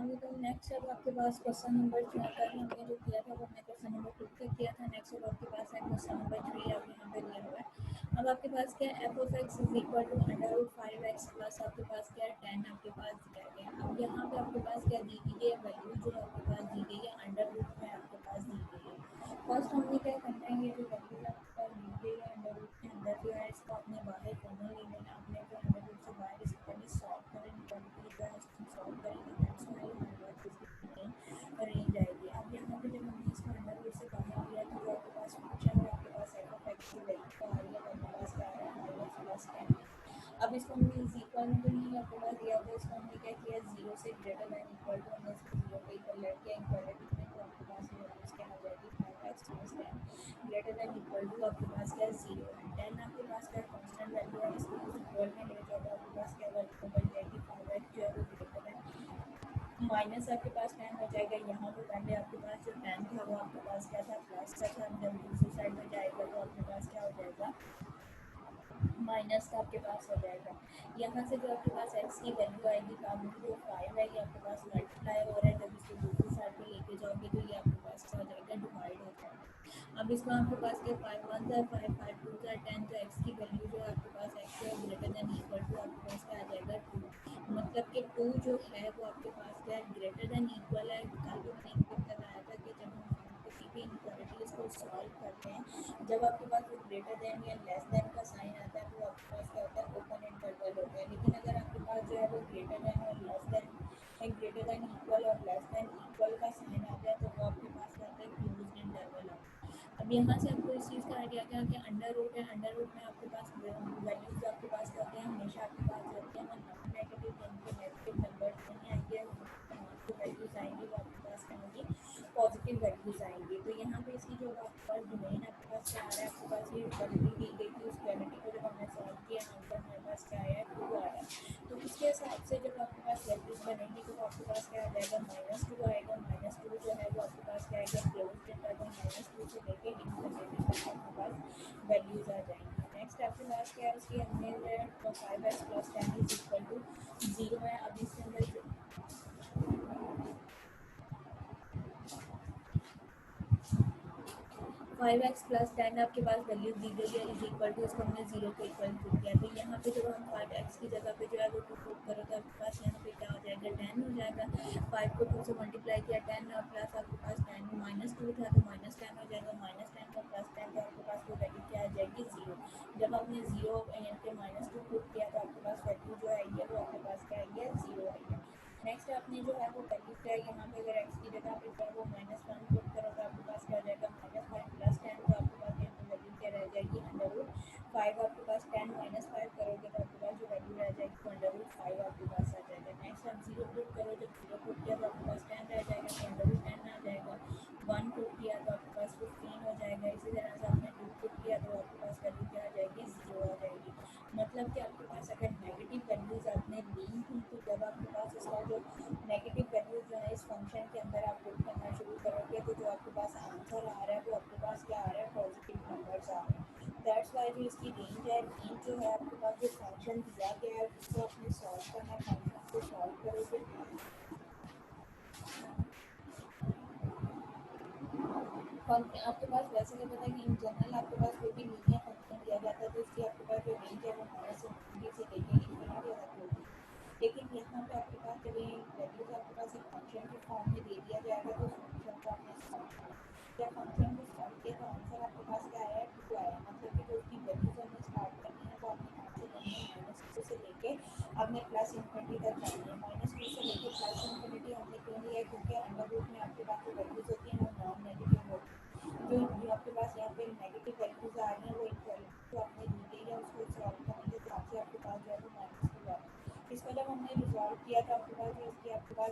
अस्सलामुअलैकुम। नेक्स्ट अब आपके पास क्वेश्चन नंबर जो कल हमने जो किया था वो हमने क्वेश्चन नंबर 2 तक किया था। नेक्स्ट अब आपके पास है क्वेश्चन नंबर 3 अब यहाँ पे दिया हुआ है। अब आपके पास क्या है, F of X is equal to √5x plus आपके पास क्या है 10 आपके पास दिया गया है। अब यहाँ पे आपके पास क्या दी गई है, वैल्यू जो आपके पास दी गई है अंडर रूट में आपके पास दी गई है। फर्स्ट हमने क्या करना है, ये जो वैल्यू आपके पास दी गई है अंडर रूट के अंदर जो है इसको अपने बाहर कॉमन ले लेना। अपने जो अंडर रूट से बाहर इसको पहले सॉल्व करेंगे, क्वालिटी जो है इसको सॉल्व करेंगे, दैट्स व्हाई हमारे पास इसकी रेंज आएगी। अब यहाँ पे जब हमने इसको अंडर रूट से बाहर लिया तो जो आपके पास फंक्शन है आपके पास एफ ऑफ एक्स की वैल्यू आ रही है, आपके पास क्या आ रहा है -+10। अब इसको हमने इज इक्वल में तो नहीं आपके पास दिया था, इसको हमने क्या किया, 0 से ग्रेटर दैन इक्वल टू हमने इसको 0 के इक्वल लेट किया इक्वालिटी में, तो आपके पास ये वैल्यूज क्या आ जाएगी 5x + 10 greater than equal to आपके पास क्या 0 है। 10 आपके पास क्या कांस्टेंट वैल्यू है, इसको इज इक्वल में ले जाओ तो आपके पास क्या वैल्यू बन जाएगी 5x जो है वो ग्रेटर दैन माइनस आपके पास 10 हो जाएगा। यहाँ पे पहले आपके पास जो 10 था वो आपके पास क्या था प्लस का था, जब दूसरी साइड में जाएगा तो आपके पास क्या हो जाएगा माइनस का आपके पास हो जाएगा। यहाँ से जो आपके पास x की वैल्यू आएगी तो आपकी जो 5 है ये आपके पास मल्टीप्लाई हो रहा है, जब इसको दूसरी साइड पे लेके जाओगे तो ये आपके पास क्या हो जाएगा डिवाइड हो जाएगा। अब इसमें आपके पास क्या 5 1 ज़ा 5 5 2 ज़ा 10, तो x की वैल्यू जो है आपके पास x है ग्रेटर दैन इक्वल टू आपके पास क्या आ जाएगा 2। मतलब कि 2 जो है वो आपके पास क्या है ग्रेटर दैन इक्वल है। कल भी मैंने आपको बताया था कि जब हम किसी भी इनक्वालिटीज़ को सॉल्व करते हैं, जब आपके पास वो ग्रेटर दैन या लेस दैन का साइन आता है तो आपके पास क्या होता है ओपन इंटरवल होता है। लेकिन अगर आपके पास जो है वो ग्रेटर दैन और less than greater than equal और लेस दैन इक्वल का साइन आता है तो वो आपके पास क्या होता है क्लोज्ड इंटरवल होता है। अब यहाँ से आपको इस चीज़ का आइडिया क्या कि अंडर रूट है, अंडर रूट में आपके पास वैल्यूज आपके पास क्या होते हैं हमेशा आपके पास जो होते हैं वो नॉन नेगेटिव यानी कि नेगेटिव नंबर्स नहीं आएंगे, तमाम जो वैल्यूज आएंगी वो आपके पास क्या होंगी पॉजिटिव वैल्यूज आएंगी। तो यहाँ पे इसकी जो आपके पास डोमेन आपके पास क्या आ रहा है, आपके पास ये क्वालिटी दी गई थी, उस क्वालिटी को जब हमने सॉल्व किया आंसर हमारे पास क्या आया है 2 आ रहा है। तो उसके हिसाब से जब आपके पास वैल्यूज बनेंगी तो आपके पास क्या आ जाएगा -2 आएगा। -2 जो है वो आपके पास क्या आएगा क्लोज्ड इंटरवल -2 से लेके इन्फिनिटी तक आपके पास वैल्यूज आ जाएंगी। नेक्स्ट आपके पास क्या है, उसकी हमने 5x + 10 इज इक्वल टू 0 है। अब इसके अंदर जो 5x + 10 आपके पास वैल्यू दी गई है इज इक्वल टू, इसको हमने 0 के इक्वल पुट किया। तो यहाँ पे जब हम 5x की जगह पे जो है वो 2 पुट करो तो आपके पास यहाँ पे क्या हो जाएगा 10 हो जाएगा। 5 को 2 से मल्टीप्लाई किया 10 और प्लस आपके पास 10 -2 था तो -10 हो जाएगा, -10 और +10 तो आपके पास वो वैल्यू क्या आ जाएगी 0। जब आपने 0 यानी कि -2 पुट किया तो आपके पास वैल्यू जो आई है वो आपके पास क्या आई है 0 आई है। नेक्स्ट आपने जो है वो वैल्यू क्या है, यहाँ पे अगर x की जगह पे जो है वो -1 पुट करो तो आपके पास क्या हो जाएगा -1 + 10, तो आपके पास यहाँ पे वैल्यू क्या रह जाएगी √5। आपके पास 10 - 5 करोगे तो आपके पास जो वैल्यू रह जाएगी वो √5 आपके पास आ जाएगा। नेक्स्ट आप 0 पुट करो, जब 0 पुट किया तो आपके पास 10 रह जाएगा तो √10 आ जाएगा। 1 पुट किया तो आपके पास 15 हो जाएगा। इसी तरह से आपने 2 पुट किया तो आपके पास वैल्यू क्या आ जाएगी 0 आ जाएगी। मतलब कि आपके पास अगर नेगेटिव वैल्यूज आपने ली थी तो जब आपके पास इसका जो नेगेटिव वैल्यूज जो है इस फंक्शन के अंदर आप पुट करना शुरू करोगे तो जो आपके पास आंसर आ रहा है वो आपके पास क्या आ रहा है पॉजिटिव नंबर्स आ रहे हैं। दैट्स वाई जो इसकी रेंज है, रेंज जो है आपके पास जो फंक्शन दिया गया है उसको आपने सॉल्व करना है, फंक्शन को सॉल्व करोगे आपके पास वैसे तो पता है कि इन जनरल आपके पास कोई भी लीनियर फंक्शन दिया जाता है तो इसकी आपके पास जो रेंज है वो -∞ से लेके इन्फिनिटी तक होती है। लेकिन यहाँ पे आपके पास जब ये वैल्यूज आपके पास एक फंक्शन के फॉर्म में दे दिया जाएगा तो उस फंक्शन को आपने सॉल्व करना है। जब फंक्शन को सॉल्व किया तो आंसर आपके पास क्या आया है 2 आया। मतलब कि जो उसकी वैल्यूज हमने स्टार्ट करनी है वो आपने कहाँ से करनी है -2 से लेके आपने +∞ तक जानी है। -2 से लेके +∞ हमने क्यों लिया है, क्योंकि अंडर रूट में आपके पास जो वैल्यूज होती हैं वो नॉन नेगेटिव होती हैं। जो आपके पास यहाँ पे नेगेटिव वैल्यूज आ रही हैं वो इक्वालिटी जो आपने दी गई है उसको सॉल्व करने के हिसाब से आपके पास जो है वो -2 आ रहा है। इसको जब हमने रिजॉल्व किया तो आपके पास जो इसकी आपके पास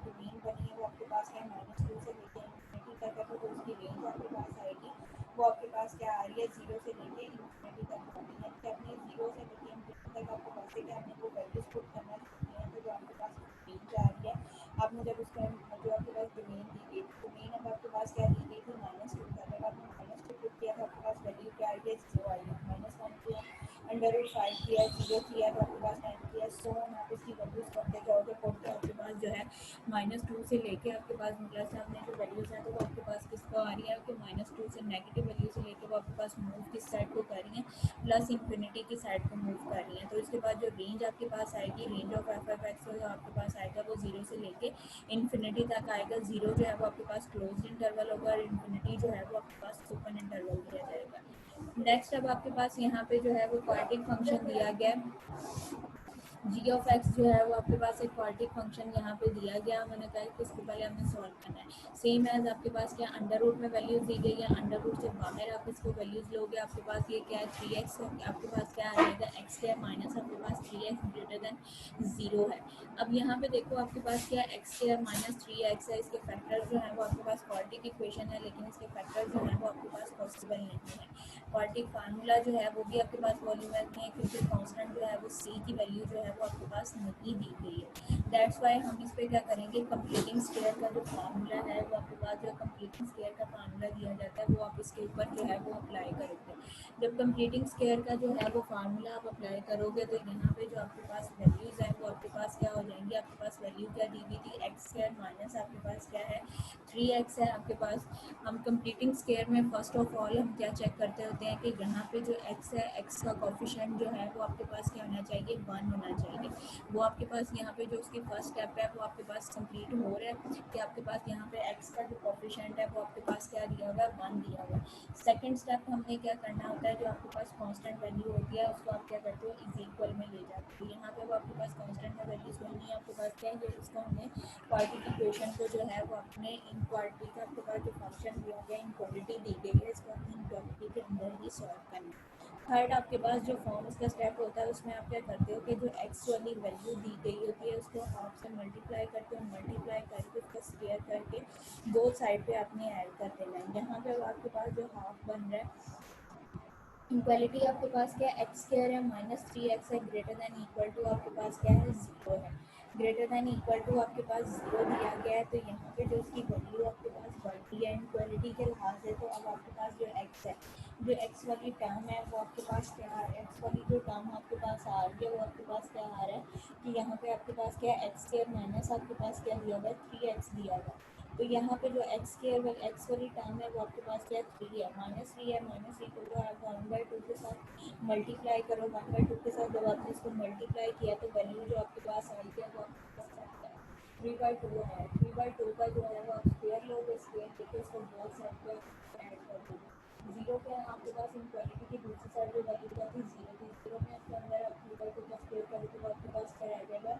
डोमेन बनी है वो आपके पास है -2 से लेके इन्फिनिटी तक है। तो जो उसकी रेंज आपके पास आएगी वो आपके पास क्या आ रही है 0 से लेके इन्फिनिटी तक आ रही है। यानी कि अपने 0 से लेके इन्फिनिटी तक आपको वैसे कि हमने वो वैल्यूज पुट करना सीखनी है। तो जो आपके पास रेंज आ रही है आपने जब उसका जो आपके पास डोमेन दी गई थी, डोमेन अब आपके पास क्या दी गई थी -2 था। जब आपने -2 पुट किया तो आपके पास वैल्यू क्या आई है 0 आई है। -1 को √5 किया है, 0 किया है, तो आपके पास 10 किया है, सो आप इसकी वैल्यूज़ करते जाओगे, करके आपके पास जो है -2 से लेके आपके पास प्लस आपने जो वैल्यूज़ हैं तो वो आपके पास किसको आ रही है कि -2 से नेगेटिव वैल्यू से लेके वो आपके पास मूव किस साइड को कर रही हैं, प्लस इन्फिनिटी की साइड को मूव कर रही हैं। तो इसके बाद जो रेंज आपके पास आएगी, range of F F x जो आपके पास आएगा वो 0 से लेके इन्फिनिटी तक आएगा। 0 जो है वो आपके पास क्लोज इंटरवल होगा और इन्फिनिटी जो है वो आपके पास ओपन इंटरवल दिया जाएगा। नेक्स्ट अब आपके पास यहाँ पे जो है वो क्वाड्रेटिक फंक्शन दिया गया है। जी ऑफ एक्स जो है वो आपके पास एक क्वाड्रेटिक फंक्शन यहाँ पे दिया गया। मैंने कहा कि इसको पहले हमें सॉल्व करना है। सेम एज आपके पास क्या अंडर रूट में वैल्यूज दी गई है, अंडर रूट से बाहर आप इसको वैल्यूज लोगे, आपके पास ये क्या है 3x आपके पास क्या आ जाएगा एक्स स्क्वायर माइनस आपके पास 3x ग्रेटर देन 0 है। अब यहाँ पे देखो आपके पास क्या एक्स स्क्वायर माइनस 3x है, इसके फैक्टर जो है वो आपके पास क्वाड्रेटिक इक्वेशन है, लेकिन इसके फैक्टर जो है वो आपके पास पॉसिबल नहीं है। क्वाड्रेटिक फार्मूला जो है वो भी आपके पास वॉल्यूमेट्रिक नहीं है, क्योंकि कांस्टेंट जो है वो c की वैल्यू जो है वो आपके पास नहीं दी गई है। दैट्स वाई हम इस पे क्या करेंगे, कंप्लीटिंग स्क्वायर का जो फार्मूला है वो आपके पास जो कंप्लीटिंग स्क्वायर का फार्मूला दिया जाता है वो आप इसके ऊपर जो है वो अप्लाई करोगे। जब कंप्लीटिंग स्क्वायर का जो है वो फार्मूला आप अप्लाई करोगे तो यहाँ पे जो आपके पास वैल्यूज़ है वो आपके पास क्या हो जाएंगी, आपके पास वैल्यू क्या दी हुई थी एक्स स्क्वायर माइनस आपके पास क्या है 3x है आपके पास। हम कंप्लीटिंग स्क्वायर में फर्स्ट ऑफ ऑल हम क्या चेक करते होते हैं कि यहाँ पे जो x है, x का कोफिशिएंट जो है वो आपके पास क्या होना चाहिए 1 होना चाहिए। वो आपके पास यहाँ पे जो उसकी फर्स्ट स्टेप है वो आपके पास कंप्लीट हो रहा है कि आपके पास यहाँ पे x का जो कोफिशिएंट है वो आपके पास क्या दिया हुआ है 1 दिया हुआ है। सेकंड स्टेप हमने क्या करना होता है, जो आपके पास कांस्टेंट वैल्यू होती है उसको आप क्या करते हो इज इक्वल में ले जाते हो। यहाँ पे वो आपके पास कांस्टेंट में वैल्यूज नहीं है, आपके पास क्या है ये इसको हमने क्वाड्रेटिक इक्वेशन को जो है वो अपने इनक्वालिटी का आपके पास जो फंक्शन दिया गया इनक्वालिटी दी गई है, इसको अपनी इनक्वालिटी के अंदर ही सॉल्व करना है। थर्ड आपके पास जो फॉर्म इसका स्टेप होता है उसमें आप क्या करते हो कि जो एक्स वाली वैल्यू दी गई होती है उसको हाफ से मल्टीप्लाई करते हो, मल्टीप्लाई करके उसका स्क्वायर करके दो साइड पे आपने ऐड कर देना है। यहाँ पे आपके पास जो हाफ बन रहा है इक्वालिटी आपके पास क्या एक्स स्क्वायर है -3x है, ग्रेटर देन इक्वल टू आपके पास क्या है 0 है। ग्रेटर देन इक्वल टू आपके पास 0 दिया गया है, तो यहाँ पे जो उसकी वैल्यू आपके पास बढ़ती है इक्वालिटी के लिहाज से। तो अब आपके पास जो एक्स है, जो एक्स वाली टर्म है वो आपके पास क्या है, एक्स वाली जो टर्म आपके पास आ रही है वो आपके पास क्या आ रहा है कि यहाँ पे आपके पास क्या है एक्स स्क्वायर माइनस आपके पास क्या दिया हुआ है 3x दिया हुआ है। तो यहाँ पे जो एक्स वाली टर्म है वो आपके पास क्या 3 है, -3 है, -3 को आप 1/2 के साथ मल्टीप्लाई करो, 1/2 के साथ जब आपने इसको मल्टीप्लाई किया तो वैल्यू जो आपके पास आई है वो आपके पास आता है 3/2 है। 3/2 का जो है वो आप स्क्वायर लोगे, स्क्वायर लेके इसको बोथ साइड पे ऐड कर दोगे। 0 पे आपके पास इनक्वालिटी की दूसरी साइड जो वैल्यू क्या थी 0 थी, 0 में आपके अंदर आप 3/2 का स्क्वायर करोगे तो आपके पास क्या आ जाएगा,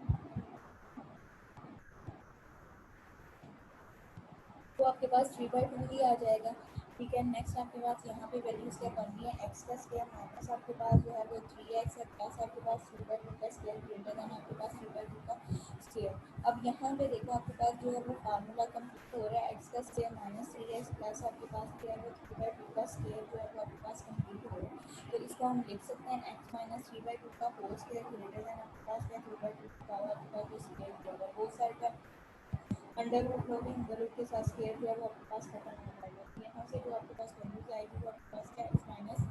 तो आपके पास 3/2 ही आ जाएगा। ठीक है, नेक्स्ट आपके पास यहाँ पे वैल्यूज क्या करनी है, एक्स का स्क्वायर माइनस आपके पास जो है वो 3x है, प्लस आपके पास 3/2 का स्क्वायर ग्रेटर देन आपके पास 3/2 का स्क्वायर। अब यहाँ पे देखो आपके पास जो है वो फार्मूला कंप्लीट हो रहा है, एक्स का स्क्वायर -3x प्लस आपके पास क्या है वो 3/2 का स्क्वायर जो है वो आपके पास कंप्लीट हो रहा है। तो इसको हम लिख सकते हैं एक्स माइनस 3/2 का होल स्क्वायर ग्रेटर देन आपके पास क्या 3/2 का आपके पास जो स्क्वायर किया होगा वो साइड का अंडर रूट लोगे, अंडर रूट के साथ स्क्वायर जो है वो आपके पास खत्म हो जाएगा। तो यहाँ से जो आपके पास वैल्यूज आएगी वो आपके पास क्या एक्स माइनस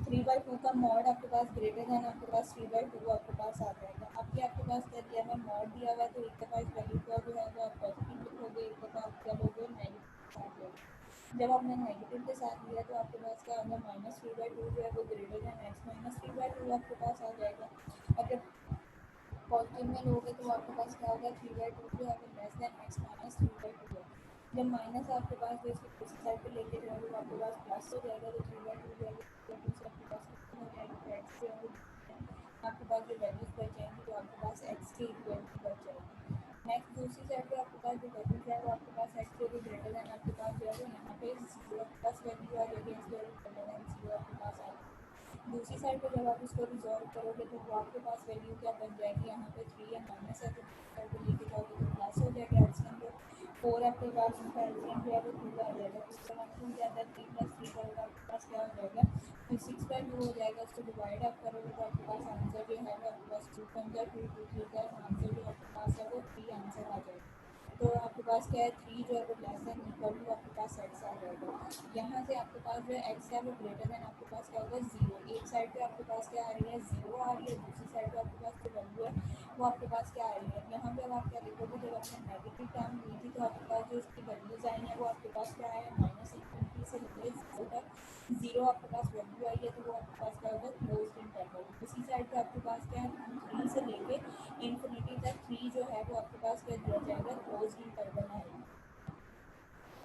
3/2 का मॉड आपके पास ग्रेटर देन आपके पास 3/2 आपके पास आ जाएगा। अब ये आपके पास क्या दिया है मॉड दिया हुआ है, तो एक दफ़ा इस वैल्यू का जो है वो आप पॉजिटिव लिखोगे, एक दफ़ा आप क्या लोगे नेगेटिव के साथ लोगे। जब आपने नेगेटिव के साथ लिया तो आपके पास क्या होगा -3/2 जो है वो ग्रेटर देन एक्स माइनस 3/2 आपके पास आ जाएगा। अगर पॉजिटिव में लोगे तो आपके पास क्या होगा 3/2 जो है वो लेस देन एक्स माइनस 3/2 है। जब माइनस आपके पास जो इसकी दूसरी साइड पे लेके जाओगे तो आपके पास प्लस हो जाएगा, तो 3/2 जो है वो 2 से आपके पास खत्म हो जाएगी, तो एक्स जो है वो आपके पास जो वैल्यूज बच जाएंगी तो आपके पास एक्स की इक्वलिटी बच जाएगी। नेक्स्ट दूसरी साइड पे आपके पास जो वैल्यूज है वो आपके पास एक्स जो भी ग्रेटर देन आपके पास जो है वो यहाँ पे 0 प्लस वैल्यू आ जाएगी, एक्स ग्रेटर देन 0 आपके पास आ जाएगी। दूसरी साइड पे जब आप इसको रिजॉल्व करोगे तो वो आपके पास वैल्यू क्या बन जाएगी, यहाँ पे 3 है माइनस है तो साइड पे लेके जाओगे तो प्लस हो जाएगा एक्स के अंदर। 4 आपके पास उनका एलसीएम जो है वो 2 आ जाएगा, तो इसका मतलब क्या आता है 3 + 3 करोगे आपके पास क्या हो जाएगा फिर 6/2 हो जाएगा। उसको डिवाइड आप करोगे तो आपके पास आंसर जो है वो आपके पास 2 × 2 2 3 का आंसर जो आपके पास है वो 3 आंसर आ जाएगा। तो आपके पास पास क्या है 3 जो है वो लेस देन इक्वल टू आपके पास एक्स आ जाएगा। यहाँ से आपके पास जो है एक्स है वो ग्रेटर देन आपके पास क्या होगा 0। एक साइड पे आपके पास क्या आ रही है 0 आ रही है, दूसरी साइड पे आपके पास जो वैल्यू है वो आपके पास क्या आ रही है। यहाँ पे अब आप क्या लिखोगे, जब आपने नेगेटिव टर्म ली थी तो आपके पास जो इसकी वैल्यूज आई हैं वो आपके पास क्या है माइनस इन्फिनिटी से लेकर 0 तक 0 आपके पास वैल्यू आई है, तो वो आपके पास क्या होगा क्लोज्ड इंटरवल। उसी साइड पे आपके पास क्या है 3 से लेके इन्फिनिटी तक 3 जो है वो आपके पास क्या दिया जाएगा क्लोज्ड इंटरवल आएगा।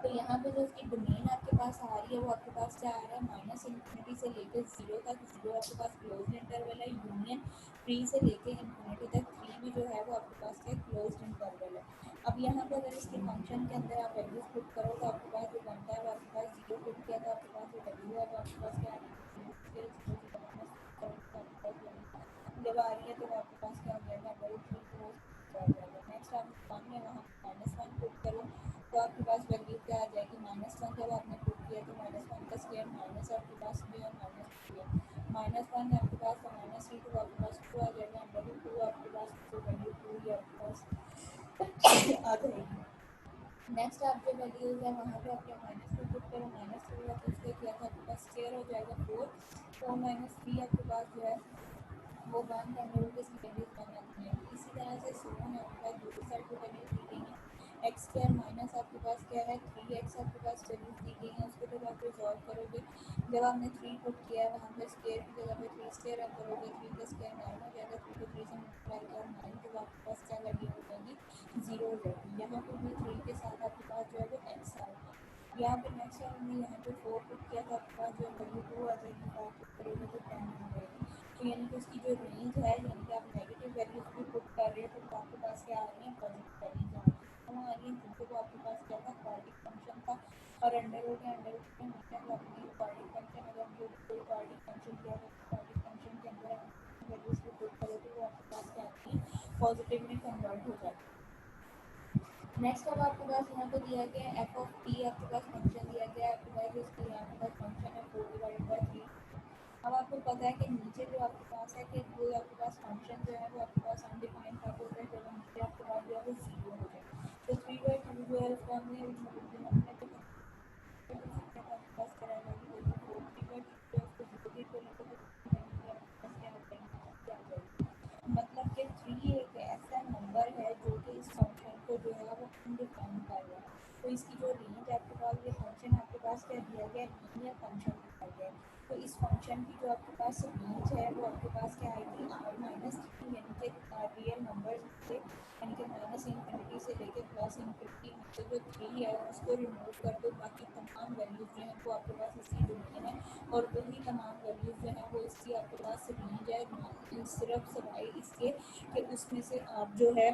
तो यहाँ पे जो इसकी डोमेन आपके पास आ रही है वो आपके पास क्या आ रहा है माइनस इन्फिनिटी से लेकर 0 तक। 0 आपके पास क्लोज इंटरवल है, यूनियन 3 से लेकर इन्फिनिटी तक 3 भी जो है वो आपके पास क्या क्लोज इंटरवल है। अब यहाँ पे अगर इसके फंक्शन के अंदर आप वैल्यूज पुट करो तो आपके पास जो बनता है वो आपके पास 0 पुट किया तो आपके पास जो वैल्यू है वो आपके पास क्या जब आ रही है तो आपके पास क्या हो जाएगा नेक्स्ट आप वन है वहाँ -1 पुट करो तो आपके पास वैल्यू क्या आ जाएगी -1। जब आपने पुट किया तो -1 का स्क्वायर माइनस आपके पास भी है -1 है आपके पास तो -3 तो आपके पास 2 आ जाएगा √2 आपके पास तो वैल्यू 2 ही आपके पास आ जाएगी। नेक्स्ट आप जो वैल्यूज है वहाँ पे आपके -2 पुट करो, -2 का तो उसका किया था आपके पास स्क्वायर हो जाएगा 4 -3 आपके पास जो है वो 1 का अंडर रूट इसकी वैल्यूज 1 आती है। इसी तरह से सोन आपके पास दूसरी साइड पे वैल्यूज दी गई हैं एक्स स्क्वायर माइनस आपके पास क्या है 3x आपके पास वैल्यूज दी गई हैं। उसको जब आप रिजॉल्व करोगे, जब आपने 3 पुट किया है वहाँ पे स्क्वायर की जगह पे 3 स्क्वायर आप करोगे, 3 का स्क्वायर 9 हो जाएगा, 3 को 3 से मल्टीप्लाई किया 9 तो आपके पास क्या वैल्यू हो जाएगी 0 हो जाएगी। यहाँ पर भी 3 के साथ आपके पास जो है वो एक्स आ रहा है। यहाँ पे नेक्स्ट हमने यहाँ पे 4 पुट किया तो आपके पास जो वैल्यू 2 आ जाएगी, 5 पुट करोगे तो 10 आ जाएगी। तो यानी कि उसकी जो रेंज है, यानी कि आप नेगेटिव वैल्यूज भी पुट कर रहे हैं तो आपके पास क्या आ रही है पॉजिटिव वैल्यूज आ रही है। क्यों आ रही है क्योंकि वो आपके पास क्या था क्वाड्रेटिक फंक्शन था और अंडर रूट के नीचे जो अपनी क्वाड्रेटिक फंक्शन अगर जो कोई क्वाड्रेटिक फंक्शन दिया है क्वाड्रेटिक फंक्शन के अंदर आप वैल्यूज भी पुट करो तो वो आपके पास क्या आती है पॉजिटिव में कन्वर्ट हो जाती है। नेक्स्ट अब आपके पास यहाँ पे दिया गया है एफ ऑफ टी, आपके पास फंक्शन दिया गया है आपके पास जिसकी यहाँ पे पास फंक्शन है 4/3। अब आपको पता है कि नीचे जो आपके पास है कि वो आपके पास फंक्शन जो है वो आपके पास अनडिफाइंड कब होता है जब नीचे आपके पास जो है वो 0 हो जाए। तो 3/2 जो है उसको हमने आपके पास कराया कि वैल्यू 4 3/2 जो है उसको 0 के इक्वल लेकर मतलब कि 3 एक ऐसा नंबर है जो कि इस फंक्शन को जो है वो अनडिफाइन कर रहा है। तो इसकी जो रेंज आपके पास ये फंक्शन आपके पास क्या दिया गया है लीनियर फंक्शन दिया गया है। तो इस फंक्शन की जो आपके पास रेंज है वो आपके पास क्या आएगी R-3 यानी कि रियल नंबर से यानी कि माइनस इन्फिनिटी से लेके प्लस इन्फिनिटी में से जो 3 है उसको रिमूव कर दो, बाकी तमाम वैल्यूज जो है वो आपके पास इसकी डोमेन है और वही तमाम वैल्यूज जो है वो इसकी आपके पास रेंज है। सिर्फ सिवाय इसके कि उसमें से आप जो है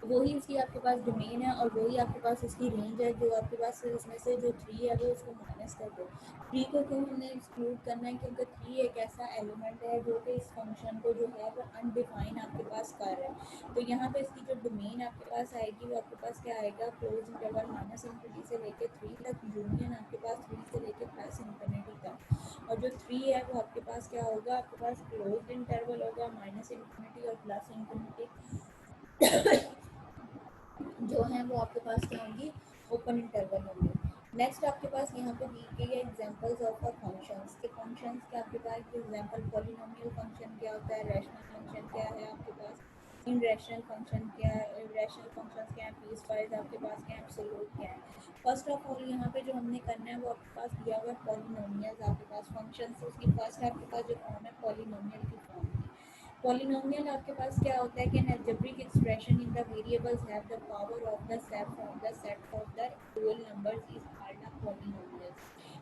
वही इसकी आपके पास डोमेन है और वही आपके पास इसकी रेंज है। जो आपके पास इसमें से जो 3 है वो उसको माइनस कर दो। 3 को क्यों हमने एक्सक्लूड करना है क्योंकि 3 एक ऐसा एलिमेंट है जो कि इस फंक्शन को जो है वो अनडिफाइन आपके पास कर रहा है। तो यहाँ पे इसकी जो डोमेन आपके पास आएगी वो आपके पास क्या आएगा क्लोज इंटरवल -इन्फिनिटी से लेके 3 तक, यूनियन आपके पास 3 से लेके प्लस इन्फिनिटी तक। और जो 3 है वो आपके पास क्या होगा आपके पास क्लोज इंटरवल होगा -इन्फिनिटी और प्लस इन्फिनिटी जो है वो आपके पास क्या होंगी ओपन इंटरवल होंगे। नेक्स्ट आपके पास यहाँ पे दी गई है एग्जांपल्स ऑफ द फंक्शंस के फंक्शंस के आपके पास एग्जांपल पॉलिनोमियल फंक्शन क्या होता है, रैशनल फंक्शन क्या है आपके पास, इन रैशनल फंक्शन क्या है, रैशनल फंक्शंस क्या है, पीस वाइज आपके पास क्या है, एब्सोल्यूट क्या है। फर्स्ट ऑफ ऑल यहाँ पे जो हमने करना है वो आपके पास दिया हुआ है पॉलिनोमियल्स आपके पास फंक्शन से उसकी फर्स्ट आपके पास जो फॉर्म है पॉलिनोमियल की फॉर्म की। पॉलिनोमियल आपके पास क्या होता है कि an algebraic expression in the variables have the power of the set from the set of the whole numbers is called a polynomial.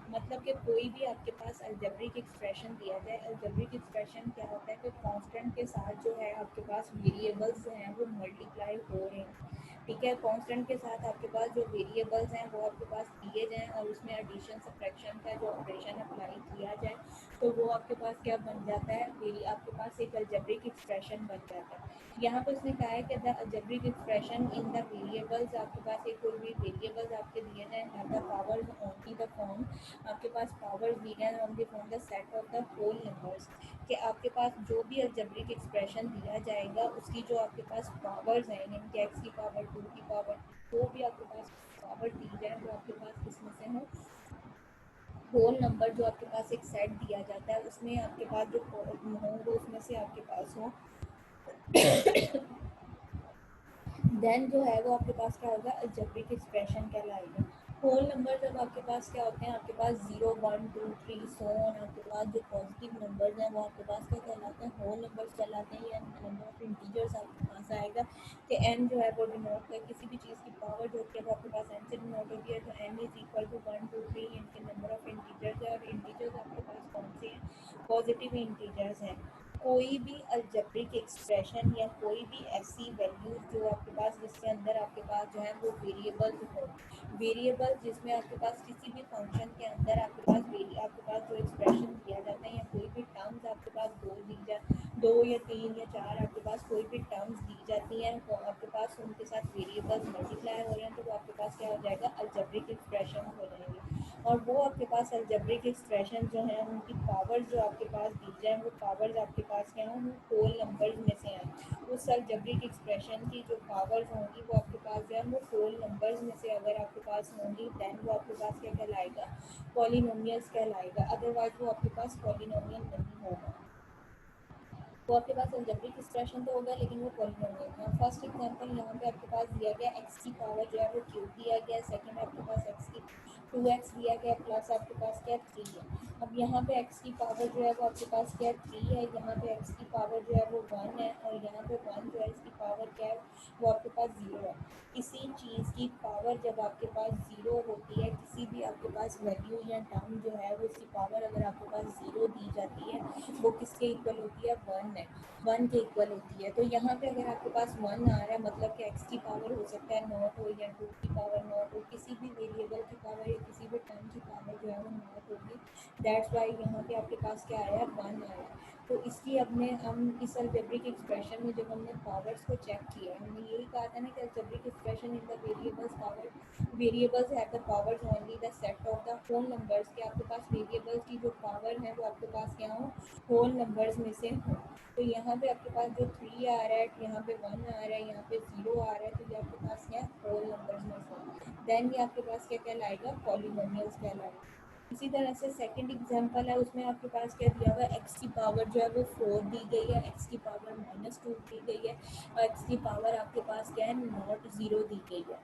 मतलब कि कोई भी आपके पास अलजेब्रिक एक्सप्रेशन दिया जाए, अलजेब्रिक एक्सप्रेशन क्या होता है कि कांस्टेंट के साथ जो है आपके पास वेरिएबल्स जो हैं वो मल्टीप्लाई हो रहे हैं। ठीक है, कांस्टेंट के साथ आपके पास जो वेरिएबल्स हैं वो आपके पास दिए जाएँ और उसमें एडिशन सब्ट्रैक्शन का जो ऑपरेशन अप्लाई किया जाए तो वो आपके पास क्या बन जाता है, आपके पास एक अलजेब्रिक एक्सप्रेशन बन जाता है। यहाँ पे उसने कहा है कि the algebraic expression in the variables, आपके पास एक कोई भी वेरिएबल्स आपके दिए गए हैं, the powers only the form, आपके पास पावर्स दिए गए only from the set of the whole numbers, कि आपके पास जो भी अलजेब्रिक एक्सप्रेशन दिया जाएगा उसकी जो आपके पास पावर्स हैं, यानी कि एक्स की पावर, 2 की पावर, जो भी आपके पास पावर दी जाए वो आपके पास किसमें से हो, होल नंबर जो आपके पास एक सेट दिया जाता है उसमें आपके पास जो होंगे उसमें से आपके पास हो, देन जो है वो आपके पास क्या होगा, अलजेब्रिक एक्सप्रेशन कहलाएगा। होल नंबर जब आपके पास क्या होते हैं, आपके पास 0 1 2 3 सो ऑन, आपके पास जो पॉजिटिव नंबर्स हैं वो आपके पास क्या कहलाते हैं, होल नंबर्स कहलाते हैं, या नंबर ऑफ इंटीजर्स आपके पास आएगा कि n जो है वो डिनोट है किसी भी चीज़ की पावर जो होती है वो आपके पास n से डिनोट होती है, तो n इज इक्वल टू 1 2 3 इनके नंबर ऑफ इंटीजर्स है, और इंटीजर्स आपके पास कौन से हैं, पॉजिटिव इंटीजर्स हैं। कोई भी अलजेब्रिक एक्सप्रेशन या कोई भी ऐसी वैल्यूज जो आपके पास जिसके अंदर आपके पास जो है वो वेरिएबल्स हो, वेरिएबल जिसमें आपके पास किसी भी फंक्शन के अंदर आपके पास आपके पास जो एक्सप्रेशन दिया जाता है या कोई भी टर्म्स आपके पास दो या तीन या चार आपके पास कोई भी टर्म्स दी जाती हैं, तो आपके पास उनके साथ वेरिएबल्स मल्टीप्लाई हो रहे हैं, तो वो आपके पास क्या हो जाएगा, अलजेब्रिक एक्सप्रेशन हो जाएंगे। और वो आपके पास अलजेब्रिक एक्सप्रेशन जो है उनकी पावर्स जो आपके पास दी जाए वो पावर्स आपके पास क्या हों, वो होल नंबर्स में से आए। उस अलजेब्रिक एक्सप्रेशन की जो पावर्स होंगी वो आपके पास जो है वो होल नंबर्स में से अगर आपके पास होंगी दैन वो आपके पास क्या कहलाएगा, पॉलिनोमियल्स कहलाएगा, अदरवाइज वो आपके पास पॉलिनोमियल नहीं होगा। वो आपके पास अलजेब्रिक एक्सप्रेशन तो होगा लेकिन वो पॉलिनोमियल है। फर्स्ट एग्जांपल यहाँ पे आपके पास दिया गया x की पावर जो है वो क्यूब दिया गया, सेकंड आपके पास x की 2x दिया गया, प्लस आपके पास क्या 3 है। अब यहाँ पे x की पावर जो है वो आपके पास क्या 3 है, यहाँ पे x की पावर जो है वो 1 है, और यहाँ पे 1 जो है इसकी पावर क्या है, वो आपके पास 0 है। किसी चीज़ की पावर जब आपके पास 0 होती है, किसी भी आपके पास वैल्यू या टर्म जो है वो उसकी पावर अगर आपके पास 0 दी जाती है वो किसके इक्वल होती है, 1 है, 1 के इक्वल होती है। तो यहाँ पे अगर आपके पास 1 आ रहा है मतलब कि x की पावर हो सकता है नॉट हो या 2 की पावर नॉट हो, किसी भी वेरिएबल की पावर या किसी भी टर्म की पावर जो है वो नॉट होगी, दैट्स वाई यहाँ पे आपके पास क्या आया, 1 आया। तो इसकी हम इस अलजेब्रिक एक्सप्रेशन में जब हमने पावर्स को चेक किया, हमने यही कहा था ना कि algebraic expression in the variables power, variables have the powers only the set of the whole numbers, के आपके पास वेरिएबल्स की जो पावर है वो आपके पास क्या हो, होल नंबर्स में से हो। तो यहाँ पे आपके पास जो 3 आ रहा है, यहाँ पे 1 आ रहा है, यहाँ पे 0 आ रहा है, तो ये आपके पास क्या होल नंबर्स में से, देन ये आपके पास क्या कहलाएगा, पॉलिनोमियल्स कहलाएगा। इसी तरह से सेकंड एग्जांपल है, उसमें आपके पास क्या दिया हुआ है, x की पावर जो है वो 4 दी गई है, x की पावर -2 दी गई है, और x की पावर आपके पास क्या है, नॉट 0 दी गई है।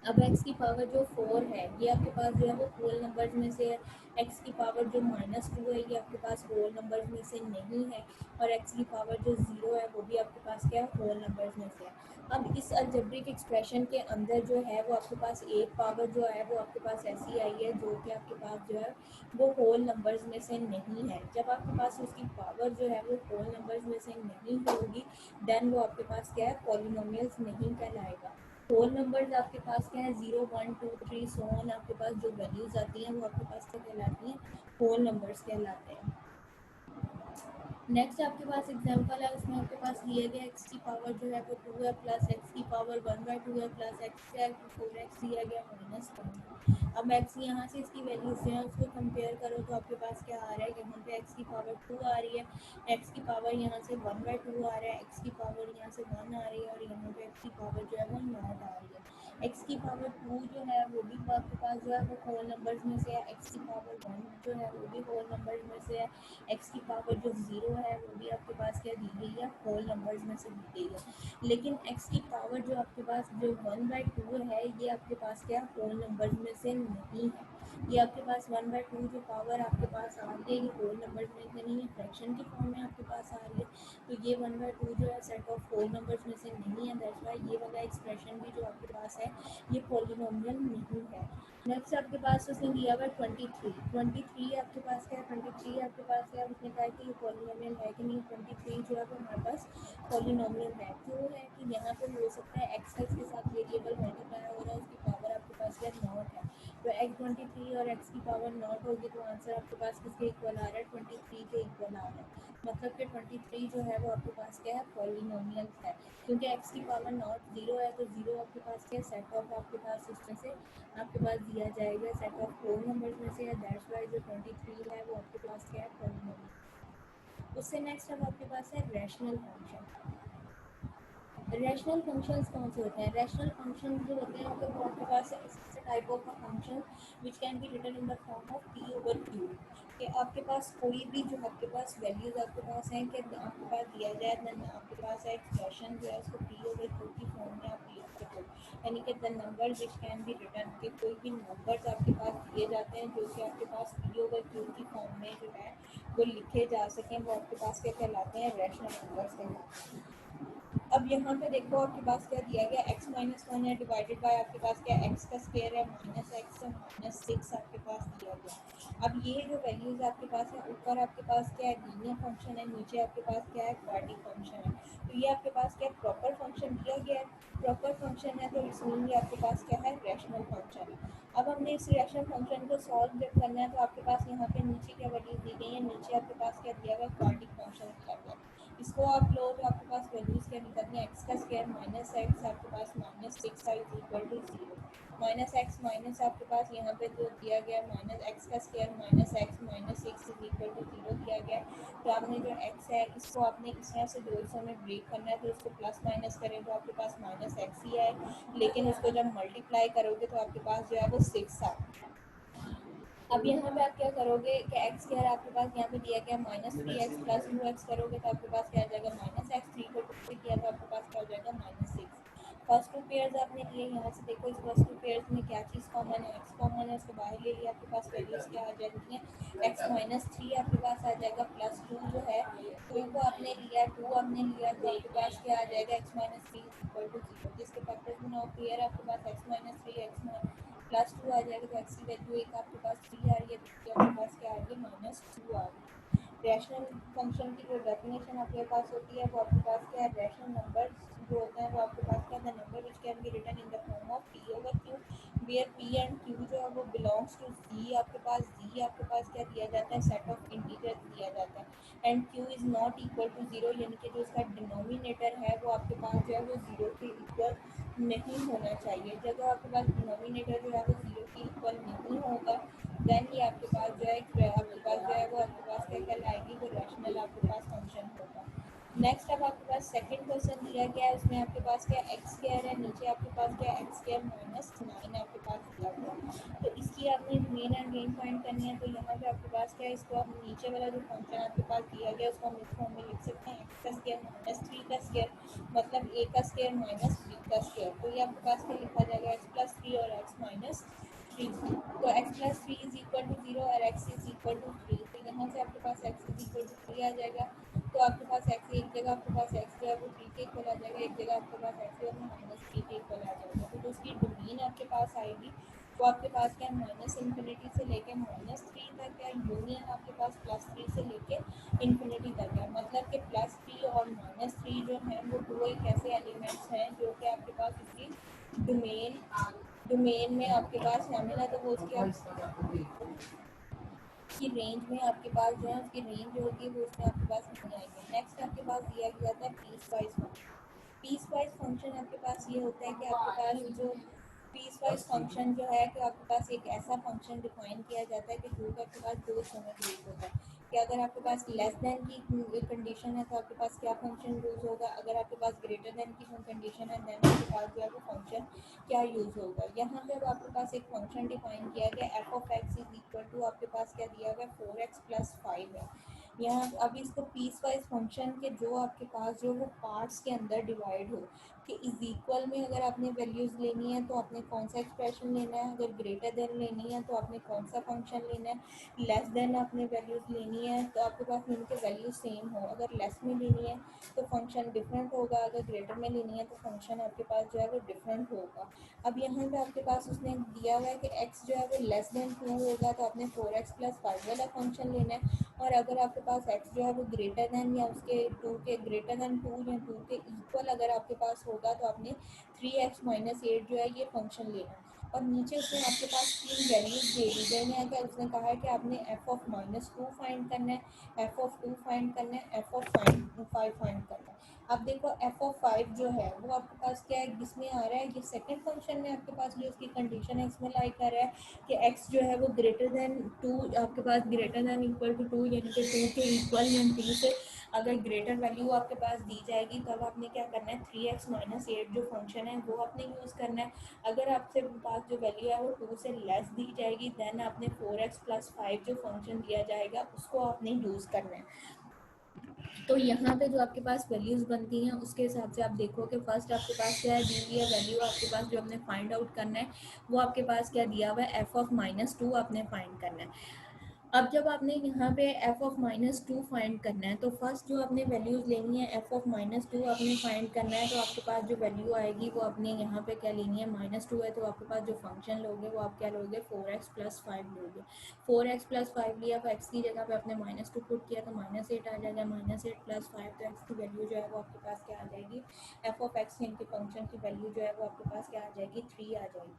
अब x की पावर जो 4 है ये आपके पास जो है वो होल नंबर्स में से है, x की पावर जो -2 है ये आपके पास होल नंबर्स में से नहीं है, और x की पावर जो 0 है वो भी आपके पास क्या है, होल नंबर्स में से है। अब इस अलजेब्रिक एक्सप्रेशन के अंदर जो है वो आपके पास एक पावर जो है वो आपके पास ऐसी आई है जो कि आपके पास जो है वो होल नंबर्स में से नहीं है। जब आपके पास उसकी पावर जो है वो होल नंबर्स में से नहीं होगी देन वो आपके पास क्या है, पॉलिनोमियल्स नहीं कहलाएगा। होल नंबर्स आपके पास क्या है, 0 1 2 3 सो ऑन, आपके पास जो वैल्यूज आती हैं वो आपके पास क्या कहलाती हैं, होल नंबर्स कहलाते हैं। नेक्स्ट आपके पास एग्जांपल है, उसमें आपके पास दिया गया x की पावर जो है वो 2 है, प्लस x की पावर 1/2 है, प्लस x है 4x दिया गया -1। अब x यहाँ से इसकी वैल्यूज जो है उसको कंपेयर करो तो आपके पास क्या आ रहा है, यहाँ पे x की पावर 2 आ रही है, x की पावर यहाँ से 1/2 आ रहा है, x की पावर यहाँ से 1 आ रही है, और यहाँ पे x की पावर जो है वो नॉट आ रही है। x की पावर 2 जो है वो भी आपके पास जो है वो होल नंबर्स में से है, x की पावर 1 जो है वो भी होल नंबर्स में से है, x की पावर जो 0 है वो भी आपके पास क्या दी गई है, होल नंबर्स में से दी गई है। लेकिन x की पावर जो आपके पास जो 1/2 है ये आपके पास क्या होल नंबर्स में से नहीं है। ये आपके पास 1/2 जो पावर आपके पास आ रही है ये होल नंबर्स में से नहीं है, फ्रैक्शन की फॉर्म में आपके पास आ रही है, तो ये 1/2 जो है सेट ऑफ होल नंबर्स में से नहीं है, दैट्स व्हाई ये वाला एक्सप्रेशन भी जो आपके पास है ये पॉलिनोमियल नहीं है। नेक्स्ट आपके पास उसने दिया हुआ 23 आपके पास क्या है, 23 आपके पास क्या है, उसने कहा कि ये पॉलिनोमियल है कि नहीं, 23 जो है वो हमारे पास पॉलिनोमियल है। क्यों है कि यहाँ पे हो सकता है एक्स के साथ वेरिएबल मल्टीप्लाई हो रहा है, उसकी पावर आपके पास क्या नॉट है, तो x23 और x की पावर नॉट होगी तो आंसर आपके पास किसके इक्वल आ रहा है, 23 के इक्वल आ रहा है। मतलब कि 23 जो है वो आपके पास क्या है, पॉलिनोमियल है, क्योंकि x की पावर नॉट 0 है तो 0 आपके पास क्या सेट ऑफ आपके पास उसमें से आपके पास दिया जाएगा, सेट ऑफ 4 नंबर्स में से है, दैट्स वाई जो 23 है वो आपके पास क्या है, पॉलिनोमियल। उससे नेक्स्ट अब आपके पास है रैशनल फंक्शन। रैशनल फंक्शंस कौन से होते हैं, रैशनल फंक्शन जो होते हैं मतलब वो आपके पास है type of a function which can be written in the form of P over Q, कि आपके पास कोई भी जो आपके पास वैल्यूज आपके पास हैं कि आपके पास दिया जाए देन आपके पास एक्सप्रेशन जो है उसको पी ओवर क्यू की फॉर्म में आप लिख सको, यानी कि the number which can be written, के कोई भी नंबर्स आपके पास दिए जाते हैं जो कि आपके पास पी ओवर क्यू की फॉर्म में जो है वो लिखे जा सकें, वो आपके पास क्या कहलाते हैं, रैशनल नंबर्स कहलाते हैं। अब यहाँ पे देखो आपके पास क्या दिया गया, x माइनस वन है डिवाइडेड बाय आपके पास क्या x का स्क्वायर है माइनस एक्स है माइनस सिक्स आपके पास दिया गया। अब ये जो वैल्यूज आपके पास है ऊपर आपके पास क्या है लीनियर फंक्शन है, नीचे आपके पास क्या है क्वाड्रेटिक फंक्शन है, तो ये आपके पास क्या प्रॉपर फंक्शन दिया गया है, प्रॉपर फंक्शन है तो इसमें ये आपके पास क्या है रैशनल फंक्शन है। अब हमने इस रैशनल फंक्शन को सॉल्व जब करना है तो आपके पास यहाँ पे नीचे क्या वैल्यूज दी गई है, नीचे आपके पास क्या दिया गया क्वाड्रेटिक फंक्शन दिया गया। इसको आप लो तो आपके पास वैल्यूज क्या निकलती है, एक्स का स्क्वायर माइनस एक्स आपके पास minus six is equal to zero, minus x minus आपके पास यहाँ पे जो दिया गया माइनस एक्स का square minus x minus six is equal to zero दिया गया। तो आपने जो एक्स है इसको आपने इस तरह से दो हिस्सों में ब्रेक करना है, तो उसको प्लस माइनस करें तो आपके पास माइनस एक्स ही आए, लेकिन उसको जब मल्टीप्लाई करोगे तो आपके पास जो है वो सिक्स आ। अब यहाँ पे आप क्या करोगे कि एक्स स्क्वायर आपके पास यहाँ पे दिया गया minus three x plus to x करोगे तो आपके पास क्या आ जाएगा माइनस एक्स, थ्री को टू से किया तो आपके पास क्या हो जाएगा minus six. First two pairs आपने लिए, यहाँ से देखो इस फर्स्ट टू पेयर्स में क्या चीज़ कॉमन है, एक्स कॉमन है, उसको बाहर ले लिया आपके पास वैल्यूज क्या आ जाएगी है, एक्स माइनस थ्री आपके पास आ जाएगा प्लस टू जो है टू को आपने लिया टू आपने लिया तो आपके पास क्या आ जाएगा x minus three equal to zero, जिसके फैक्टर्स बनाओ क्लियर आपके पास x minus three x plus two आ जाएगा, तो एक्स की वैल्यू एक आपके पास थ्री आ रही है, तो आपके पास क्या आ रही है माइनस टू आ रही है। रैशनल फंक्शन की जो डेफिनेशन आपके पास होती है वो आपके पास क्या है, रैशनल नंबर जो होते हैं वो आपके पास क्या है, number which can be written in the form of P over Q, where P and Q जो है वो बिलोंग्स टू जी, आपके पास जी आपके पास क्या दिया जाता है, सेट ऑफ इंटीजर्स दिया जाता है, and Q is not equal to zero, यानी कि जो इसका डिनोमिनेटर है वो आपके पास जो है वो जीरो के इक्वल नहीं होना चाहिए। जब आपके पास डिनोमिनेटर जो है वो जीरो के इक्वल नहीं होगा देन ये आपके पास जो है आपके पास जो है वो आपके पास क्या कहलाएगी, वो रैशनल आपके पास फंक्शन होगा। नेक्स्ट अब आपके पास सेकंड क्वेश्चन दिया गया है, उसमें आपके पास क्या एक्स स्क्वायर है, नीचे आपके पास क्या एक्स स्क्वायर माइनस नाइन आपके पास दिया हुआ है, तो इसकी आपने मेन एंड मेन पॉइंट करनी है, तो यहाँ पे आपके पास क्या है, इसको आप नीचे वाला जो फंक्शन आपके पास दिया गया उसको हम इस फॉर्म में लिख सकते हैं, एक्स का स्क्वायर माइनस थ्री का स्क्वायर मतलब ए का स्क्वायर माइनस बी का स्क्वायर, तो ये आपके पास क्या लिखा जाएगा एक्स प्लस थ्री और एक्स माइनस थ्री, तो x plus three is equal to zero और x is equal to three, तो यहाँ से आपके पास x is equal to three आ जाएगा, तो आपके पास एक्स एक जगह आपके पास एक्स जो है वो थ्री के इक्वल आ जाएगा, एक जगह आपके पास एक्स जो है वो माइनस थ्री के इक्वल आ जाएगा, तो जो उसकी डोमेन आपके पास आएगी वो आपके पास क्या माइनस इन्फिनिटी से लेके माइनस थ्री तक है, यूनियन आपके पास प्लस थ्री से लेके इन्फिनिटी तक है, मतलब कि प्लस थ्री और माइनस थ्री जो है वो दो एक ऐसे एलिमेंट्स हैं जो कि आपके पास उसकी डोमेन डोमेन में आपके पास शामिल है, तो वो उसकी रेंज में आपके पास जो है उसकी रेंज जो होगी वो उसमें आपके पास नहीं आएगी। नेक्स्ट आपके पास दिया गया था piecewise function. Piecewise function आपके पास ये होता है कि आपके पास जो पीस वाइज फंक्शन जो है कि आपके पास एक ऐसा फंक्शन डिफाइन किया जाता है कि जो कि आपके पास दो समय ब्रेक होता है, कि अगर आपके पास लेस देन की कंडीशन है तो आपके पास क्या फंक्शन यूज़ होगा, अगर आपके पास ग्रेटर देन की कंडीशन है देन आपके पास जो है वो फंक्शन क्या यूज़ होगा। यहाँ पे अब आपके पास एक फंक्शन डिफाइन किया गया F of X is equal to आपके पास क्या दिया गया फोर एक्स प्लस फाइव है। यहाँ अब इसको पीस वाइज फंक्शन के जो आपके पास जो वो पार्ट्स के अंदर डिवाइड हो कि इज इक्वल में अगर आपने वैल्यूज़ लेनी है तो आपने कौन सा एक्सप्रेशन लेना है, अगर ग्रेटर देन लेनी है तो आपने कौन सा फंक्शन लेना है, लेस देन आपने वैल्यूज़ लेनी है तो आपके पास इनके वैल्यू सेम हो, अगर लेस में लेनी है तो फंक्शन डिफरेंट होगा, अगर ग्रेटर में लेनी है तो फंक्शन आपके पास जो है वो डिफरेंट होगा। अब यहाँ पे आपके पास उसने दिया हुआ है कि x जो है वो लेस देन टू होगा तो आपने फोर एक्स प्लस फाइव वाला फंक्शन लेना है, और अगर आपके पास x जो है वो ग्रेटर देन या उसके टू के ग्रेटर देन टू या टू के इक्वल अगर आपके पास होगा तो आपने थ्री एक्स माइनस एट जो है ये फंक्शन लेना है। और नीचे उसमें आपके पास 3 वैल्यूज दे दी गई हैं कि उसने कहा है कि आपने f(-2) फाइंड करना है, f(2) फाइंड करना है, f(5) फाइंड करना है। अब देखो f(5) जो है वो आपके पास क्या है, किसमें आ रहा है, ये सेकंड फंक्शन में आपके पास जो उसकी कंडीशन है इसमें लाई कर रहा है कि x जो है वो ग्रेटर देन 2, आपके पास ग्रेटर देन इक्वल टू 2, यानी कि 2 के इक्वल या 2 से अगर ग्रेटर वैल्यू आपके पास दी जाएगी तब आपने क्या करना है, 3x-8 जो फंक्शन है वो आपने यूज़ करना है। अगर आपसे पास जो वैल्यू है वो 2 से लेस दी जाएगी देन आपने 4x+5 जो फंक्शन दिया जाएगा उसको आपने यूज़ करना है। तो यहाँ पे जो आपके पास वैल्यूज़ बनती हैं उसके हिसाब से आप देखो कि फर्स्ट आपके पास क्या है, दी हुई है वैल्यू आपके पास जो हमने फाइंड आउट करना है वो आपके पास क्या दिया हुआ है, f(-2) आपने फाइंड करना है। अब जब आपने यहाँ पे f(-2) फाइंड करना है तो फर्स्ट जो आपने वैल्यूज़ लेनी है f(-2) आपने फाइंड करना है। तो आपके पास जो वैल्यू आएगी वो आपने यहाँ पे क्या लेनी है, -2 है तो आपके पास जो फंक्शन लोगे वो आप क्या लोगे, 4x+5 लोगे। 4x+5 लिया तो x की जगह पे आपने -2 पुट किया तो -8 आ जाएगा, -8+5 तो x की वैल्यू जो है वो आपके पास क्या आ जाएगी, f(x) इनके फंक्शन की वैल्यू जो है वो आपके पास क्या आ जाएगी, 3 आ जाएगी।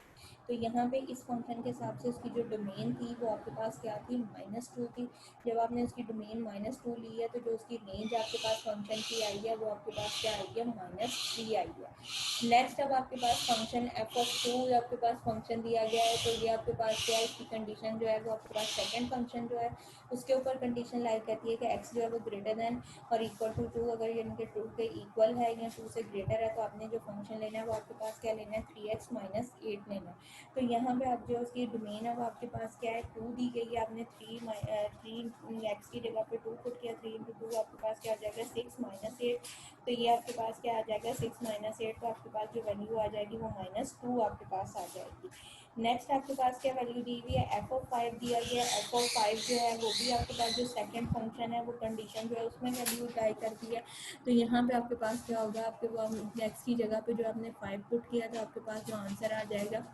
तो यहाँ पे इस फंक्शन के हिसाब से उसकी जो डोमेन थी वो आपके पास क्या थी, -2 थी। जब आपने उसकी डोमेन -2 ली है तो जो उसकी रेंज आपके पास फंक्शन की आई है वो आपके पास क्या आई है, -3 आई है। नेक्स्ट अब आपके पास फंक्शन f(2) आपके पास फंक्शन दिया गया है तो ये आपके पास क्या है, इसकी कंडीशन जो है वो आपके पास सेकंड फंक्शन जो है उसके ऊपर कंडीशन लाइक कहती है कि x जो है वो ग्रेटर देन और इक्वल टू 2, अगर ये इनके 2 के इक्वल है या 2 से ग्रेटर है तो आपने जो फंक्शन लेना है वो आपके पास क्या लेना है, 3x-8 लेना है। तो यहाँ पे आप जो उसकी डोमेन है वो आपके पास क्या है, 2 दी गई है, आपने 3 एक्स की जगह पे 2 पुट किया, 3 इंटू 2 आपके पास क्या आ जाएगा, 6-8। तो ये आपके पास क्या आ जाएगा, 6-8, तो आपके पास जो वैल्यू आ जाएगी वो -2 आपके पास आ जाएगी। नेक्स्ट आपके पास क्या वैल्यू दी हुई है, f(5) दिया गया है। f(5) जो है वो भी आपके पास जो सेकंड फंक्शन है वो कंडीशन जो है उसमें वैल्यू अप्लाई करती है। तो यहाँ पे आपके पास क्या होगा, आपके पास x की जगह पे जो आपने 5 पुट किया तो आपके पास जो आंसर आ जाएगा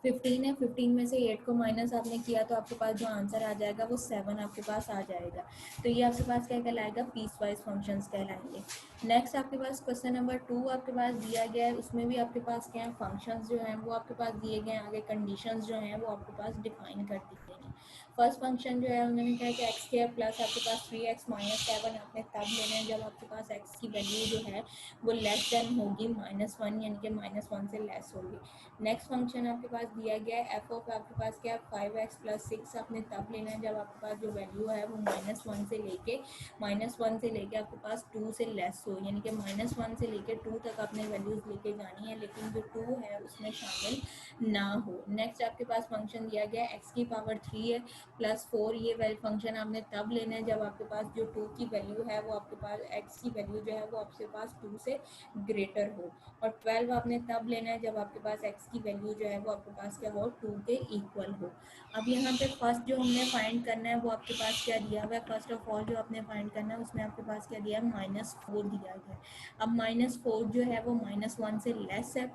15 है। 15 में से 8 को माइनस आपने किया तो आपके पास जो आंसर आ जाएगा वो 7 आपके पास आ जाएगा। तो ये आपके पास क्या कहलाएगा, पीस वाइज फंक्शंस कहलाएंगे। नेक्स्ट आपके पास क्वेश्चन नंबर 2 आपके पास दिया गया है, उसमें भी आपके पास क्या है, फंक्शंस जो हैं वो आपके पास दिए गए हैं, आगे कंडीशंस जो हैं वो आपके पास डिफाइन कर दी गई हैं। फर्स्ट फंक्शन जो है उन्होंने कहा कि x² प्लस आपके पास 3x-7 आपने तब लेना है जब आपके पास x की वैल्यू जो है वो लेस देन होगी -1, यानी कि -1 से लेस होगी। नेक्स्ट फंक्शन आपके पास दिया गया है एफ ऑफ, आपके पास क्या है 5x+6 आपने तब लेना है जब आपके पास जो वैल्यू है वो -1 से लेके आपके पास 2 से लेस हो, यानी कि -1 से लेके 2 तक आपने वैल्यूज लेके जानी है लेकिन जो 2 है उसमें शामिल ना हो। नेक्स्ट आपके पास फंक्शन दिया गया है x⁻³ है +4, ये वैल्यू फंक्शन आपने तब लेना है जब आपके पास जो 2 की वैल्यू है वो आपके पास x की वैल्यू जो है वो आपके पास 2 से ग्रेटर हो। और 12 आपने तब लेना है जब आपके पास x की वैल्यू जो है वो आपके पास क्या हो, 2 के इक्वल हो। अब यहाँ पे फर्स्ट जो हमने फाइंड करना है वो आपके पास क्या दिया हुआ है, फर्स्ट ऑफ ऑल जो आपने फाइंड करना है उसमें आपके पास क्या दिया है, -4 दिया गया है। अब -4 जो है वो -1 से लेस है।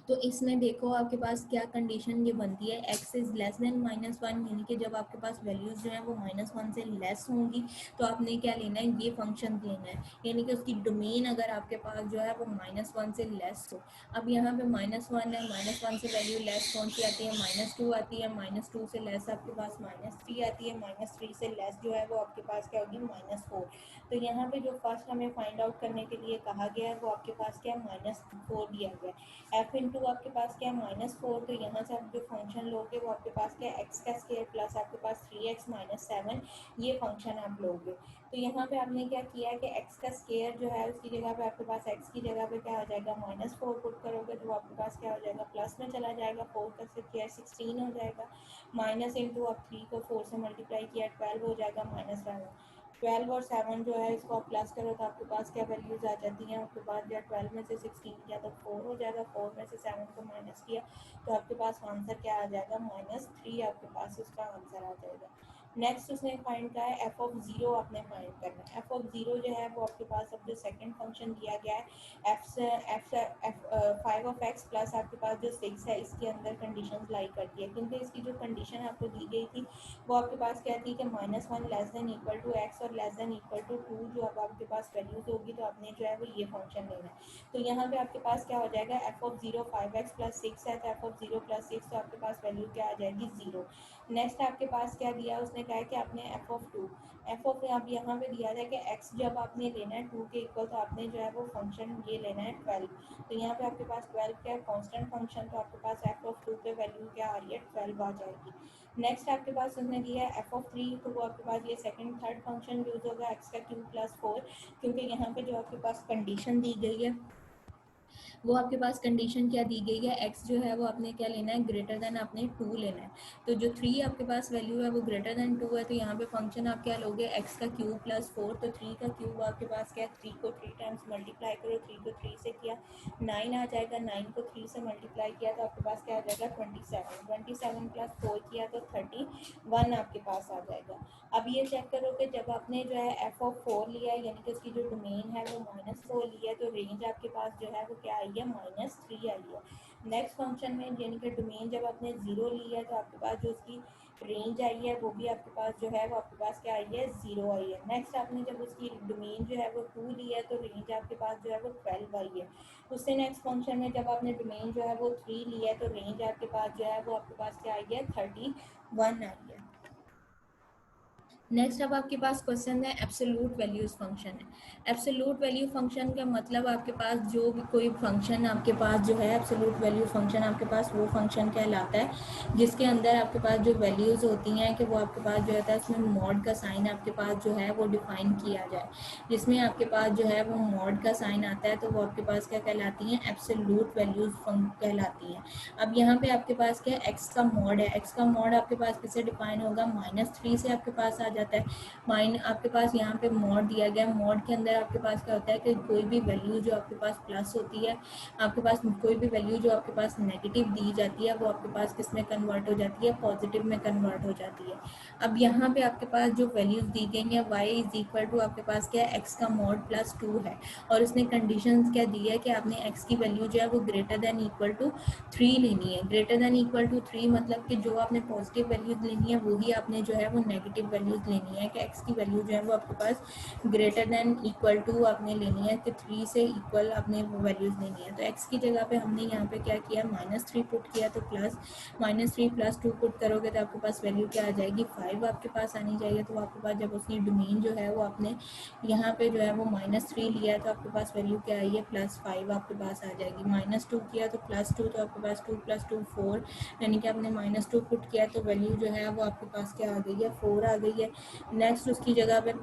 तो इसमें देखो आपके पास क्या कंडीशन ये बनती है, x इज़ लेस देन -1, यानी कि जब आपके पास वैल्यूज़ जो है वो -1 से लेस होंगी तो आपने क्या लेना है, ये फंक्शन लेना है, यानी कि उसकी डोमेन अगर आपके पास जो है वो -1 से लेस हो। अब यहाँ पे -1 है, -1 से वैल्यू लेस कौन सी आती है, -2 आती है, -2 से लेस आपके पास -3 आती है, -3 से लेस जो है वो आपके पास क्या होगी, -4। तो यहाँ पे जो फर्स्ट हमें फाइंड आउट करने के लिए कहा गया है वो आपके पास क्या है, -4 दिया गया है। f इंटू आपके पास क्या है, -4, तो यहाँ से आप जो फंक्शन लोगे वो आपके पास क्या है, x का स्क्वायर प्लस आपके पास 3x-7, ये फंक्शन आप लोगे। तो यहाँ पे आपने क्या किया है कि x का स्क्वायर जो है उसकी जगह पे आपके पास x की जगह पे क्या हो जाएगा, -4 पुट करोगे तो आपके पास क्या हो जाएगा, प्लस में चला जाएगा, 4 का स्क्वायर 16 हो जाएगा, माइनस इंटू आप 3 को 4 से मल्टीप्लाई किया 12 हो जाएगा, -11। 12 और 7 जो है इसको आप प्लस करो तो आपके पास क्या वैल्यूज़ आ जाती हैं, आपके पास जो 12 में से 16 किया तो 4 हो जाएगा, 4 में से 7 को माइनस किया तो आपके पास आंसर क्या आ जाएगा, -3 आपके पास उसका आंसर आ जाएगा। नेक्स्ट उसने फाइंड किया है एफ ऑफ जीरो आपने फाइंड करना है। एफ ऑफ जीरो जो है वो आपके पास अब जो सेकंड फंक्शन दिया गया है एफ से एफ 5 ऑफ एक्स प्लस आपके पास जो 6 है इसके अंदर कंडीशन लाई करती है, क्योंकि इसकी जो कंडीशन आपको दी गई थी वो आपके पास क्या थी कि -1 less than equal to X और लेस देन इक्वल टू 2 जो अब आपके पास वैल्यूज होगी तो आपने जो है वो ये फंक्शन लेना है। तो यहाँ पे आपके पास क्या हो जाएगा F of zero 5x plus 6 है तो एफ ऑफ जीरो प्लस 6 तो आपके पास वैल्यू क्या आ जाएगी 0। नेक्स्ट आपके पास क्या दिया उसने कहा कि आपने एफ ऑफ अब यहाँ पे दिया था कि एक्स जब आपने लेना है 2 के इक्वल तो आपने जो है वो फंक्शन ये लेना है 12। तो यहाँ पे आपके पास 12 क्या है कांस्टेंट फंक्शन, तो आपके पास एफ ऑफ 2 पे वैल्यू क्या आ रही है 12 आ जाएगी। नेक्स्ट आपके पास उसने दिया है एफ ऑफ 3, तो वो आपके पास ये सेकंड थर्ड फंक्शन यूज होगा एक्स का क्यूब प्लस 4, क्योंकि यहाँ पे जो आपके पास कंडीशन दी गई है वो आपके पास कंडीशन क्या दी गई है एक्स जो है वो आपने क्या लेना है ग्रेटर देन आपने 2 लेना है। तो जो 3 आपके पास वैल्यू है वो ग्रेटर देन 2 है, तो यहाँ पे फंक्शन आप क्या लोगे एक्स का क्यूब प्लस 4, तो 3 का क्यूब आपके पास क्या है 3 को 3 टाइम्स मल्टीप्लाई करो, 3 को 3 से किया 9 आ जाएगा, 9 को 3 से मल्टीप्लाई किया तो आपके पास क्या आ जाएगा 27, 27 प्लस 4 किया तो 31 आपके पास आ जाएगा। अब ये चेक करो कि जब आपने जो है एफ ऑफ 4 लिया है यानी कि उसकी जो डोमेन है वो -4 लिया है तो रेंज आपके पास जो है वो क्या आई है -3 आई है। नेक्स्ट फंक्शन में यानी कि डोमेन जब आपने 0 लिया है तो आपके पास जो उसकी रेंज आई है वो भी आपके पास जो है वो आपके पास क्या आई है 0 आई है। नेक्स्ट आपने जब उसकी डोमेन जो है वो 2 लिया है तो रेंज आपके पास जो है वो 12 आई है। उससे नेक्स्ट फंक्शन में जब आपने डोमेन जो है वो 3 लिया है तो रेंज आपके पास जो है वो आपके पास क्या आई है 31 आई है। नेक्स्ट अब आपके पास क्वेश्चन है एब्सोल्यूट वैल्यूज फंक्शन है। एब्सोल्यूट वैल्यू फंक्शन का मतलब आपके पास जो भी कोई फंक्शन आपके पास जो है एब्सोल्यूट वैल्यू फंक्शन आपके पास वो फंक्शन कहलाता है जिसके अंदर आपके पास जो वैल्यूज़ होती हैं कि वो आपके पास जो होता है उसमें मॉड का साइन आपके पास जो है वो डिफाइन किया जाए, जिसमें आपके पास जो है वो मॉड का साइन आता है तो वो आपके पास क्या कहलाती हैं एब्सोल्यूट वैल्यूज कहलाती हैं। अब यहाँ पे आपके पास क्या एक्स का मॉड है, एक्स का मॉड आपके पास किससे डिफाइन होगा -3 से आपके पास आ जाता है। आपके पास यहाँ पे मॉड दिया गया, मॉड के अंदर आपके पास क्या होता है कि कोई भी वैल्यू जो आपके पास प्लस होती है, आपके पास कोई भी वैल्यू जो आपके पास नेगेटिव दी जाती है वो आपके पास किस में कन्वर्ट हो जाती है पॉजिटिव में कन्वर्ट हो जाती है। अब यहाँ पे आपके पास जो वैल्यूज दी गई हैं y इज इक्वल टू आपके पास क्या है x का मॉड प्लस 2 है और उसने कंडीशंस क्या दी है कि आपने x की वैल्यू जो है वो ग्रेटर देन इक्वल टू 3 लेनी है। ग्रेटर देन इक्वल टू 3 मतलब कि जो आपने पॉजिटिव वैल्यूज लेनी है वही आपने जो है वो नेगेटिव वैल्यूज लेनी है कि x की वैल्यू जो है वो आपके पास ग्रेटर देन इक्वल टू आपने लेनी है कि 3 से इक्वल आपने वो वैल्यूज लेनी है। तो x की जगह पे हमने यहाँ पे क्या किया -3 पुट किया तो प्लस -3 प्लस 2 पुट करोगे तो आपके पास वैल्यू क्या आ जाएगी 5 आपके पास आनी चाहिए। तो आपके पास जब उसकी डोमेन जो है वो आपने यहाँ पे जो है वो -3 लिया है तो आपके पास वैल्यू क्या आई है +5 आपके पास आ जाएगी। -2 किया तो +2 तो आपके पास 2 + 2 4 यानी कि आपने -2 पुट किया तो वैल्यू जो है वो आपके पास क्या आ गई है 4 आ गई है। नेक्स्ट उसकी जगह पे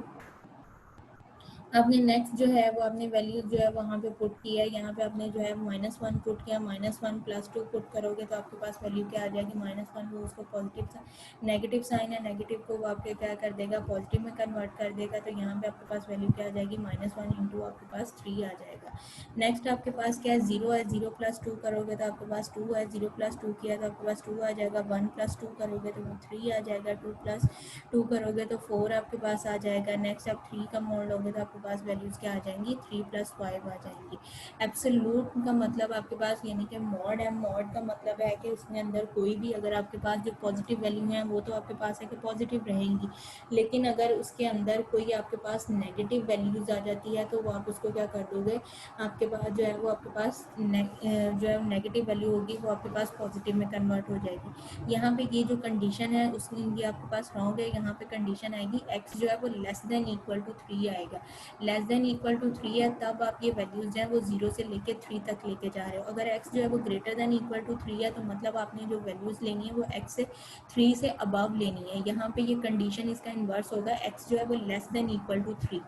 आपने नेक्स्ट जो है वो आपने वैल्यू जो है वहाँ पे पुट की है, यहाँ पे आपने जो है -1 पुट किया, -1 + 2 पुट करोगे तो आपके पास वैल्यू क्या आ जाएगी -1 वो उसको पॉजिटिव नेगेटिव साइन है, नेगेटिव को वो आपके क्या कर देगा पॉजिटिव में कन्वर्ट कर देगा। तो यहाँ पे आपके पास वैल्यू क्या आ जाएगी -1 इंटू आपके पास 3 आ जाएगा। नेक्स्ट आपके पास क्या है 0 है, 0 + 2 करोगे तो आपके पास 2 है, 0 + 2 किया तो आपके पास 2 आ जाएगा। 1 + 2 करोगे तो वो 3 आ जाएगा। 2 + 2 करोगे तो 4 आपके पास आ जाएगा। नेक्स्ट आप 3 का मोड लोगे तो आपके पास वैल्यूज़ क्या आ जाएंगी 3 + 5 आ जाएंगी। एब्सोल्यूट का मतलब आपके पास यानी कि मॉड है, मॉड का मतलब है कि उसके अंदर कोई भी अगर आपके पास जो पॉजिटिव वैल्यू है वो तो आपके पास है कि पॉजिटिव रहेंगी, लेकिन अगर उसके अंदर कोई आपके पास नेगेटिव वैल्यूज़ आ जाती है तो वो आप उसको क्या कर दोगे आपके पास जो है वो आपके पास जो है नेगेटिव वैल्यू होगी वो आपके पास पॉजिटिव में कन्वर्ट हो जाएगी। यहाँ पे ये जो कंडीशन है उसमें ये आपके पास रॉन्ग है, यहाँ पे कंडीशन आएगी x जो है वो लेस देन इक्वल टू 3 आएगा। लेस देन इक्वल टू 3 है तब आप ये वैल्यूज हैं वो 0 से लेके 3 तक लेके जा रहे हो। अगर x जो है वो ग्रेटर देन इक्वल टू 3 है तो मतलब आपने जो वैल्यूज लेनी है वो x से 3 से अबव लेनी है। यहाँ पे ये कंडीशन इसका इन्वर्स होगा, x जो है वो less than equal to 3,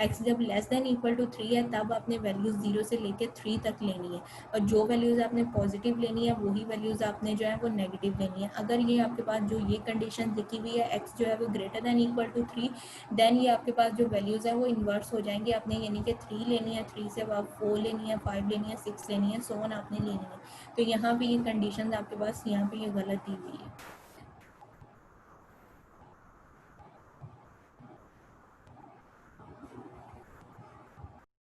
x जब लेस देन इक्वल टू 3 है तब आपने वैल्यूज 0 से लेके 3 तक लेनी है और जो वैल्यूज आपने पॉजिटिव लेनी है वही वैल्यूज आपने जो है वो नेगेटिव लेनी है। अगर ये आपके पास जो ये कंडीशन लिखी हुई है x जो है वो greater than equal to 3, then ये आपके पास जो वैल्यूज है वो इन्वर्स हो जाएंगी। आपने यानी कि 3 लेनी है, 3 से अब 4 लेनी है, 5 लेनी है, 6 लेनी है, 7 आपने लेनी है। तो यहाँ पे ये कंडीशन आपके पास यहाँ पे ये गलत दी हुई है।